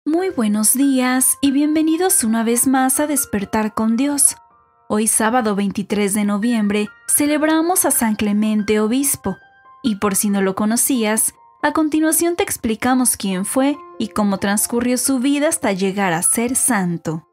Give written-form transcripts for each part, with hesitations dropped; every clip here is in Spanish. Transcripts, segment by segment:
Muy buenos días y bienvenidos una vez más a Despertar con Dios. Hoy sábado 23 de noviembre celebramos a San Clemente Obispo y por si no lo conocías, a continuación te explicamos quién fue y cómo transcurrió su vida hasta llegar a ser santo.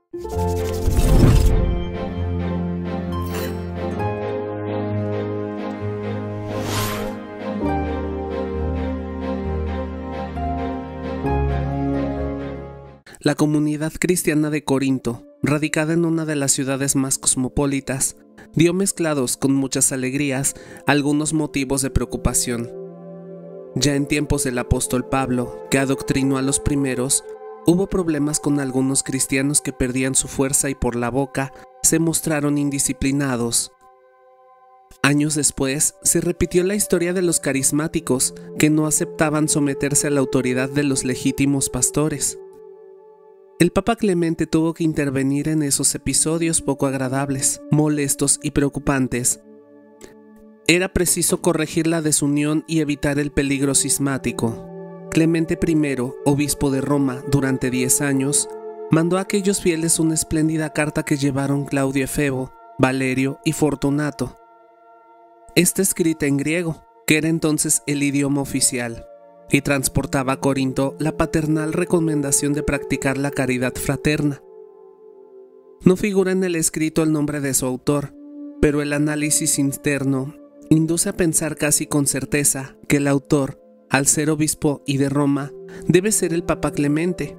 La comunidad cristiana de Corinto, radicada en una de las ciudades más cosmopolitas, dio mezclados con muchas alegrías algunos motivos de preocupación. Ya en tiempos del apóstol Pablo, que adoctrinó a los primeros, hubo problemas con algunos cristianos que perdían su fuerza y por la boca se mostraron indisciplinados. Años después, se repitió la historia de los carismáticos que no aceptaban someterse a la autoridad de los legítimos pastores. El Papa Clemente tuvo que intervenir en esos episodios poco agradables, molestos y preocupantes. Era preciso corregir la desunión y evitar el peligro cismático. Clemente I, obispo de Roma durante 10 años, mandó a aquellos fieles una espléndida carta que llevaron Claudio Efebo, Valerio y Fortunato. Está escrita en griego, que era entonces el idioma oficial, y transportaba a Corinto la paternal recomendación de practicar la caridad fraterna. No figura en el escrito el nombre de su autor, pero el análisis interno induce a pensar casi con certeza que el autor, al ser obispo y de Roma, debe ser el Papa Clemente,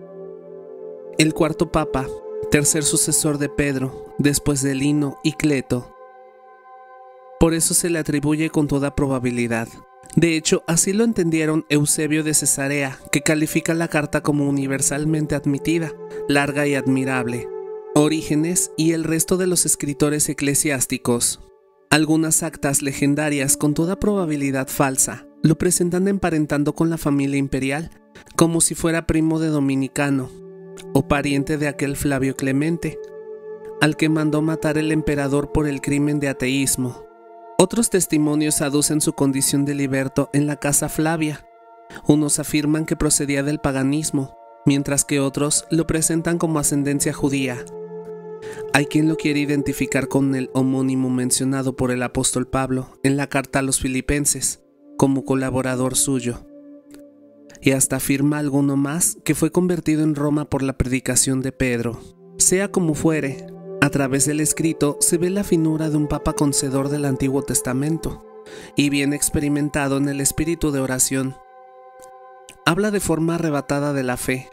el cuarto papa, tercer sucesor de Pedro, después de Lino y Cleto. Por eso se le atribuye con toda probabilidad. De hecho, así lo entendieron Eusebio de Cesarea, que califica la carta como universalmente admitida, larga y admirable. Orígenes y el resto de los escritores eclesiásticos. Algunas actas legendarias, con toda probabilidad falsa, lo presentan emparentando con la familia imperial, como si fuera primo de Dominicano, o pariente de aquel Flavio Clemente, al que mandó matar el emperador por el crimen de ateísmo. Otros testimonios aducen su condición de liberto en la casa Flavia. Unos afirman que procedía del paganismo, mientras que otros lo presentan como ascendencia judía. Hay quien lo quiere identificar con el homónimo mencionado por el apóstol Pablo en la carta a los Filipenses, como colaborador suyo. Y hasta afirma alguno más que fue convertido en Roma por la predicación de Pedro. Sea como fuere, a través del escrito se ve la finura de un papa conocedor del Antiguo Testamento y bien experimentado en el espíritu de oración. Habla de forma arrebatada de la fe,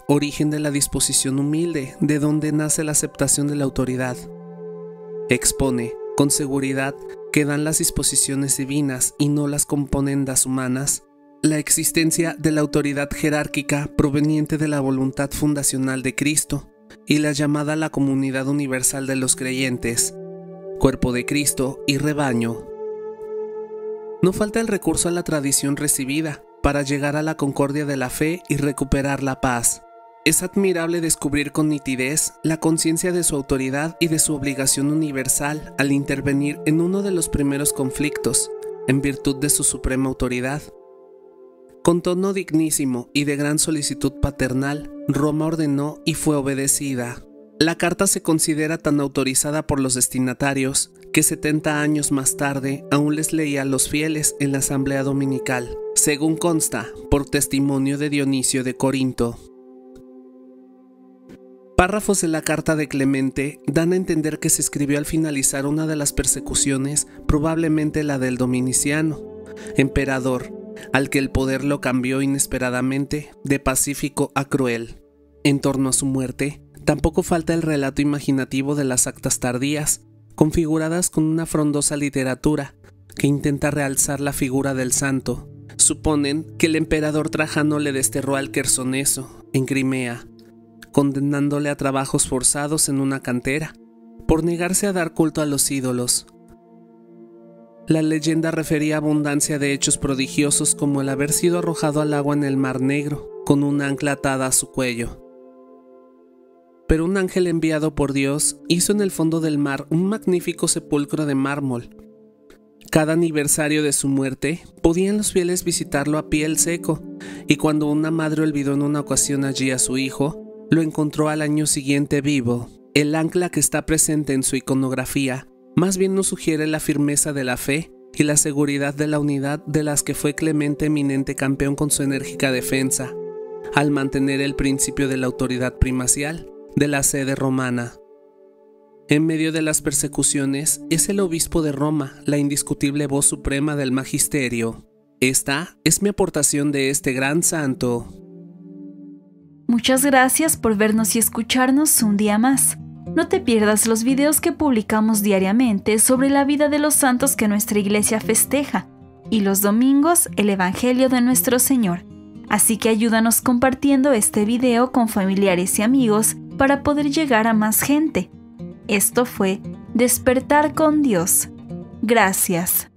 origen de la disposición humilde de donde nace la aceptación de la autoridad. Expone, con seguridad, que dan las disposiciones divinas y no las componendas humanas, la existencia de la autoridad jerárquica proveniente de la voluntad fundacional de Cristo, y la llamada a la comunidad universal de los creyentes, cuerpo de Cristo y rebaño. No falta el recurso a la tradición recibida para llegar a la concordia de la fe y recuperar la paz. Es admirable descubrir con nitidez la conciencia de su autoridad y de su obligación universal al intervenir en uno de los primeros conflictos, en virtud de su suprema autoridad. Con tono dignísimo y de gran solicitud paternal, Roma ordenó y fue obedecida. La carta se considera tan autorizada por los destinatarios que 70 años más tarde aún les leía a los fieles en la asamblea dominical, según consta por testimonio de Dionisio de Corinto. Párrafos de la carta de Clemente dan a entender que se escribió al finalizar una de las persecuciones, probablemente la del Dominiciano, emperador, al que el poder lo cambió inesperadamente de pacífico a cruel. En torno a su muerte, tampoco falta el relato imaginativo de las actas tardías, configuradas con una frondosa literatura que intenta realzar la figura del santo. Suponen que el emperador Trajano le desterró al Quersoneso, en Crimea, condenándole a trabajos forzados en una cantera, por negarse a dar culto a los ídolos. La leyenda refería abundancia de hechos prodigiosos como el haber sido arrojado al agua en el Mar Negro, con un ancla atada a su cuello. Pero un ángel enviado por Dios hizo en el fondo del mar un magnífico sepulcro de mármol. Cada aniversario de su muerte, podían los fieles visitarlo a piel seco y cuando una madre olvidó en una ocasión allí a su hijo, lo encontró al año siguiente vivo. El ancla que está presente en su iconografía más bien nos sugiere la firmeza de la fe y la seguridad de la unidad de las que fue Clemente eminente campeón con su enérgica defensa, al mantener el principio de la autoridad primacial de la sede romana. En medio de las persecuciones, es el obispo de Roma la indiscutible voz suprema del magisterio. Esta es mi aportación de este gran santo. Muchas gracias por vernos y escucharnos un día más. No te pierdas los videos que publicamos diariamente sobre la vida de los santos que nuestra iglesia festeja, y los domingos el Evangelio de nuestro Señor. Así que ayúdanos compartiendo este video con familiares y amigos para poder llegar a más gente. Esto fue Despertar con Dios. Gracias.